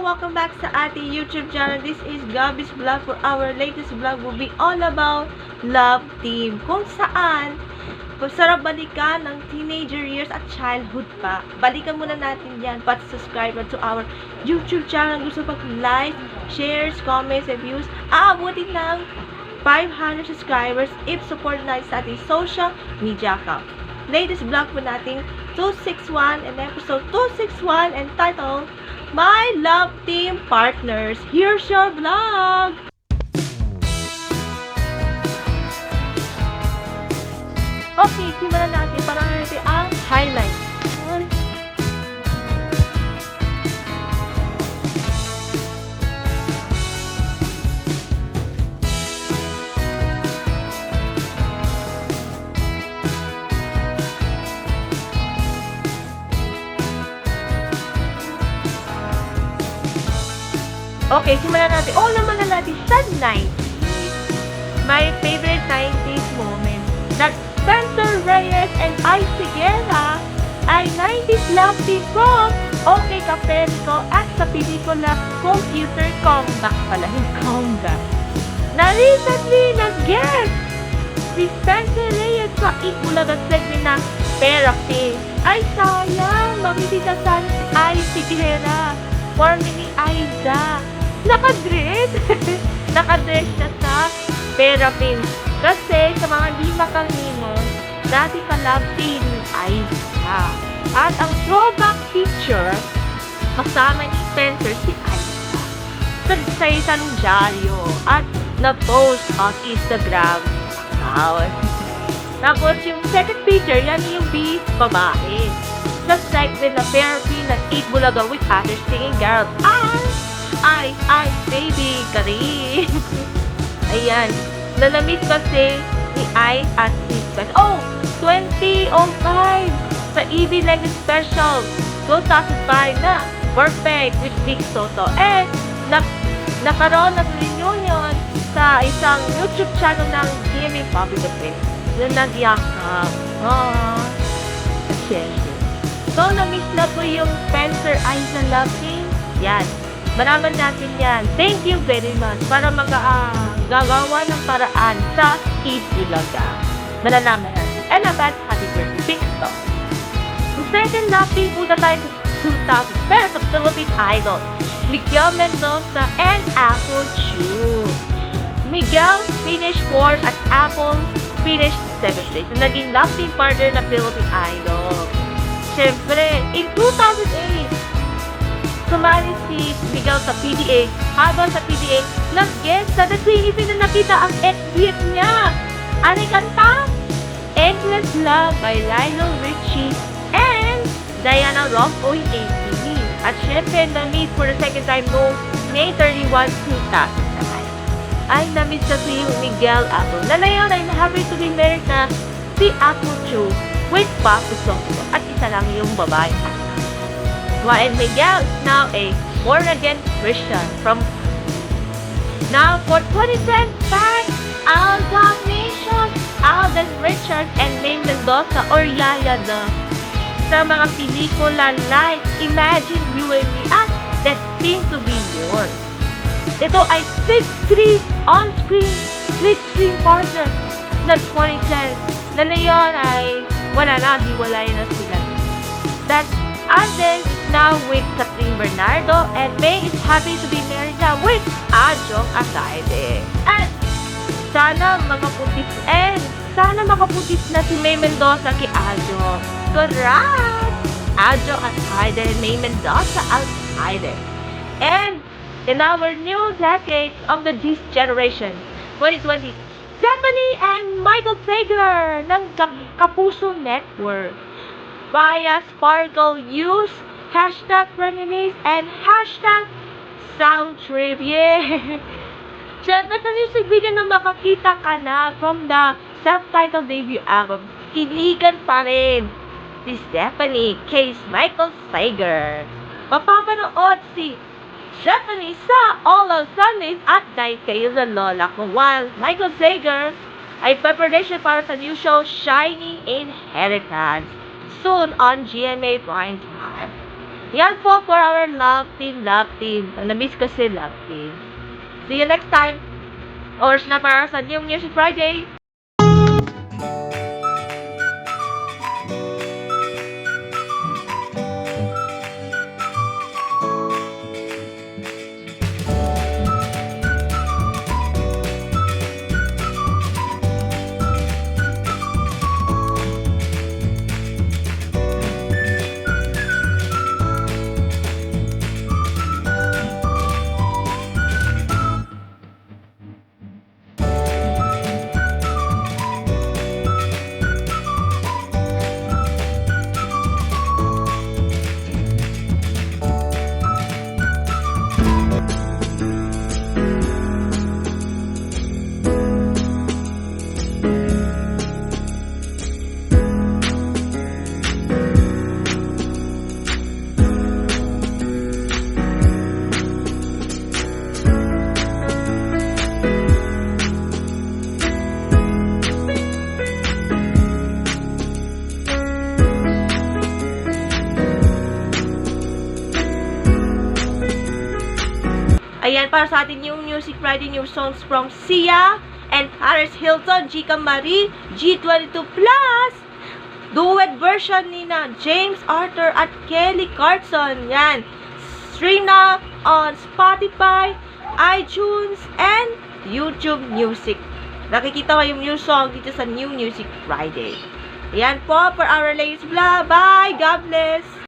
Welcome back sa ating YouTube channel. This is Gabby's Vlog. For our latest vlog will be all about Love Team. Kung saan, sarap balikan ng teenager years at childhood pa. Balikan muna natin yan. Subscribe to our YouTube channel. Gusto pag-like, shares, comments, and views. Aabutin ng 500 subscribers if support na sa ating social media account. Latest vlog po natin 261 and episode 261 and title My Love Team Partners. Here's your vlog! Okay, simulan natin para natin ang highlights. Okay, simulan natin. Naman na natin sa 90s. My favorite 90s moment. That Spencer Reyes and Icy Guerra ay 90s love team from OK Caperico at sa pelikula Computer Comeback pala. Comeback. Na recently nag-guest si Spencer Reyes sa Itbulaga segment ng Therapy. Ay sayang, mabibitasan si Icy Guerra. Formerly Aiza. Nakadress. Nakadress siya sa Therapy. Kasi sa mga di makalino, dati ka love team ay Aiza. At ang throwback picture, kasama ni Spencer si Aiza. Sa isang dyaryo at na-post on Instagram account. Tapos yung second picture, yan yung babae. Just like with the Therapy ng Itbulaga with other singing girls. Ay, baby, kari. Ayan. Nanamit kasi ni Ai at si Spencer. 2005 sa EV Legacy Special 2005 na Perfect with Big Soto. And nakaroon ng reunion sa isang YouTube channel ng GMA Public Affairs na nagyakap. Siyempre. So, na-miss na po yung Spencer Aiza love team. Yan. Maraman natin yan. Thank you very much para gagawa ng paraan sa Itbulaga. Malalaman natin. And about happy birthday, Big Soto. Ang second love team punta tayo sa 2000 pero sa Philippine Idol. Miguel Mendoza and Apple Chu. Miguel finished 4th at Apple finished 7th place. Naging love team partner na Philippine Idol. Siyempre, in 2008, sumali si Miguel sa PDA. Habang sa PDA, nag-guest sa The Queen na nakita ang ex-hit niya. Ano kanta? Endless Love by Lionel Richie and Diana Ross OAT. At syempre, na-meet for the second time noong May 31, 2009. Ay, na-meet sa si Miguel Apple. Na ngayon ay happy to be married na si Apple Chu with Papu Soto. At isa lang yung babae. While Miguel is now a born-again Christian from now for 2025, Alden Nation, Alden Richard, and May Mendoza or Yaya the sa mga pelikula like Imagine You and Me at Destined to Be Yours. Ito ay 6-3 on-screen, split-screen partner na 2010 na ngayon ay wala na, hiwalay na sila. That Alden is now with Catherine Bernardo and May is happy to be married now with Ajong Atayde. And sana makaputis na si May Mendoza kay Ajo. Correct! Ajo Atayde and May Mendoza Atayde. And in our new decade of the G's generation, 2020, Stephanie and Michael Sager ng Kapuso Network. Via Sparkle use #reminisce and #soundtrip. Yeah! Siyempre sa music video na makakita ka na from the self-titled debut album, kinigan pa rin si Stephanie kay Michael Sager. Mapapanood si Stephanie sa All on Sundays at Night kayo sa Lola ko, while Michael Sager ay preparation para sa new show Shining Inheritance soon on GMA Prime Time. Yan po for our love team, love team. Na-miss ko si love team. See you next time. Oras na para sa New Music Friday. Ayan, para sa atin yung Music Friday new songs from Sia and Paris Hilton, Chika Marie, G22 Plus, duet version ni na James Arthur at Kelly Clarkson. Yan, stream na on Spotify, iTunes, and YouTube Music. Nakikita ko yung new song dito sa New Music Friday. Ayan po for our latest vlog. Bye! God bless!